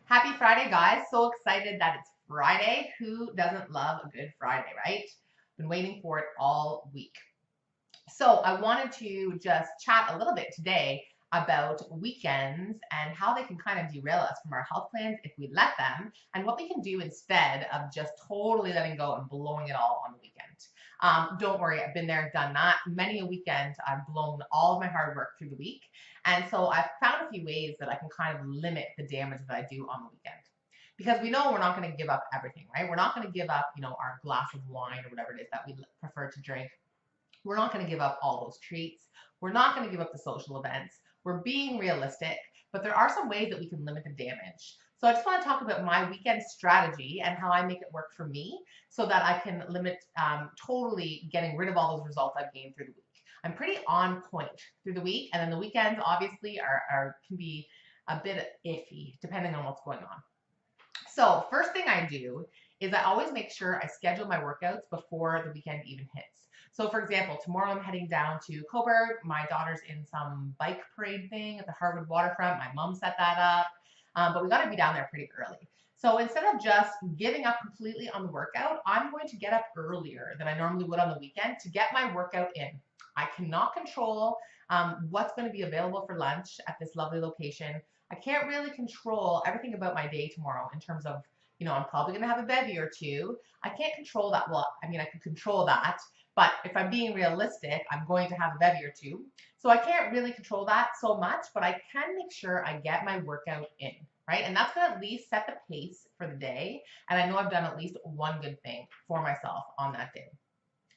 Happy Friday, guys. So excited that it's Friday. Who doesn't love a good Friday, right? Been waiting for it all week. So I wanted to just chat a little bit today about weekends and how they can kind of derail us from our health plans if we let them, and what we can do instead of just totally letting go and blowing it all on the weekend. Don't worry, I've been there, done that. Many a weekend, I've blown all of my hard work through the week. And so I've found a few ways that I can kind of limit the damage that I do on the weekend. Because we know we're not going to give up everything, right? We're not going to give up, our glass of wine or whatever it is that we prefer to drink. We're not going to give up all those treats. We're not going to give up the social events. We're being realistic, but there are some ways that we can limit the damage. So I just want to talk about my weekend strategy and how I make it work for me so that I can limit totally getting rid of all those results I've gained through the week. I'm pretty on point through the week, and then the weekends obviously can be a bit iffy depending on what's going on. So first thing I do is I always make sure I schedule my workouts before the weekend even hits. So for example, tomorrow I'm heading down to Coburg. My daughter's in some bike parade thing at the Harwood waterfront. My mom set that up, but we got to be down there pretty early. So instead of just giving up completely on the workout, I'm going to get up earlier than I normally would on the weekend to get my workout in. I cannot control what's going to be available for lunch at this lovely location. I can't really control everything about my day tomorrow in terms of, I'm probably going to have a bevy or two. I can't control that. Well, I mean, I can control that, but if I'm being realistic, I'm going to have a bevy or two. So I can't really control that so much, but I can make sure I get my workout in, right? And that's going to at least set the pace for the day. And I know I've done at least one good thing for myself on that day.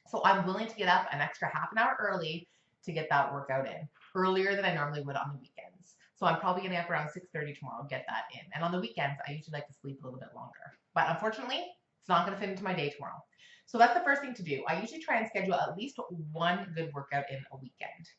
So I'm willing to get up an extra half an hour early to get that workout in, earlier than I normally would on the weekends. So I'm probably getting up around 6:30 tomorrow, get that in. And on the weekends, I usually like to sleep a little bit longer. But unfortunately, it's not going to fit into my day tomorrow. So that's the first thing to do. I usually try and schedule at least one good workout in a weekend.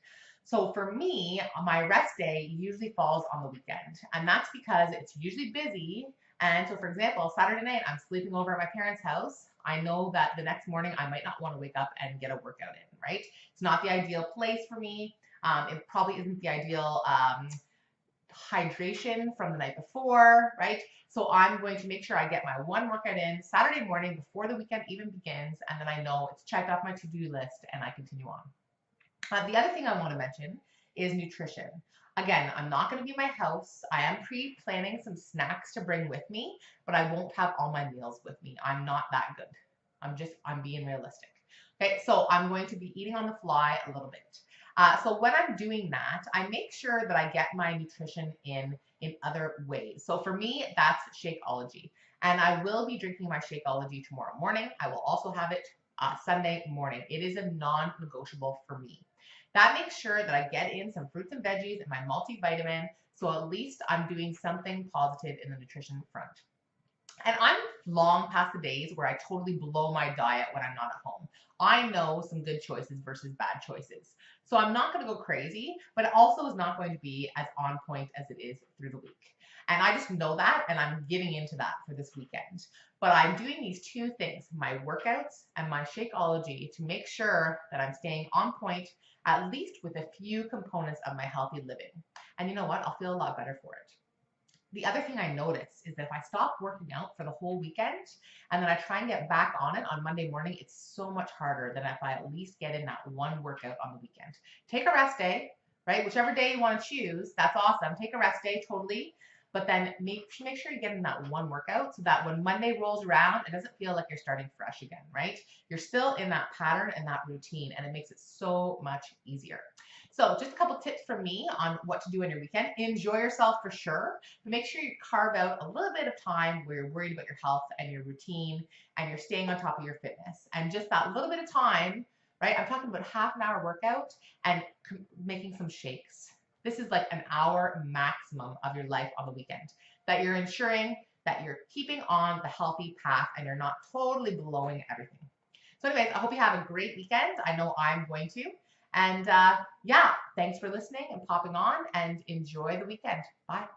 So for me, my rest day usually falls on the weekend. And that's because it's usually busy. And so, for example, Saturday night, I'm sleeping over at my parents' house. I know that the next morning I might not want to wake up and get a workout in, right? It's not the ideal place for me. It probably isn't the ideal hydration from the night before, right? So I'm going to make sure I get my one workout in Saturday morning before the weekend even begins, and then I know it's checked off my to-do list and I continue on. The other thing I want to mention is nutrition. Again, I'm not going to be my house. I am pre-planning some snacks to bring with me, but I won't have all my meals with me. I'm not that good. I'm being realistic. Okay, so I'm going to be eating on the fly a little bit. So when I'm doing that, I make sure that I get my nutrition in other ways. So for me, that's Shakeology. And I will be drinking my Shakeology tomorrow morning. I will also have it Sunday morning. It is a non-negotiable for me. That makes sure that I get in some fruits and veggies and my multivitamin, so at least I'm doing something positive in the nutrition front. And I'm long past the days where I totally blow my diet when I'm not at home. I know some good choices versus bad choices. So I'm not going to go crazy, but it also is not going to be as on point as it is through the week. And I just know that, and I'm giving into that for this weekend. But I'm doing these two things, my workouts and my Shakeology, to make sure that I'm staying on point, at least with a few components of my healthy living. And you know what? I'll feel a lot better for it. The other thing I notice is that if I stop working out for the whole weekend and then I try and get back on it on Monday morning, it's so much harder than if I at least get in that one workout on the weekend. Take a rest day, right? Whichever day you want to choose, that's awesome. Take a rest day, totally. But then make sure you get in that one workout so that when Monday rolls around, it doesn't feel like you're starting fresh again, right? You're still in that pattern and that routine, and it makes it so much easier. So just a couple tips from me on what to do on your weekend. Enjoy yourself for sure, but make sure you carve out a little bit of time where you're worried about your health and your routine and you're staying on top of your fitness. And just that little bit of time, right? I'm talking about half an hour workout and making some shakes. This is like an hour maximum of your life on the weekend that you're ensuring that you're keeping on the healthy path and you're not totally blowing everything. So anyways, I hope you have a great weekend. I know I'm going to. And yeah, thanks for listening and popping on, and enjoy the weekend. Bye.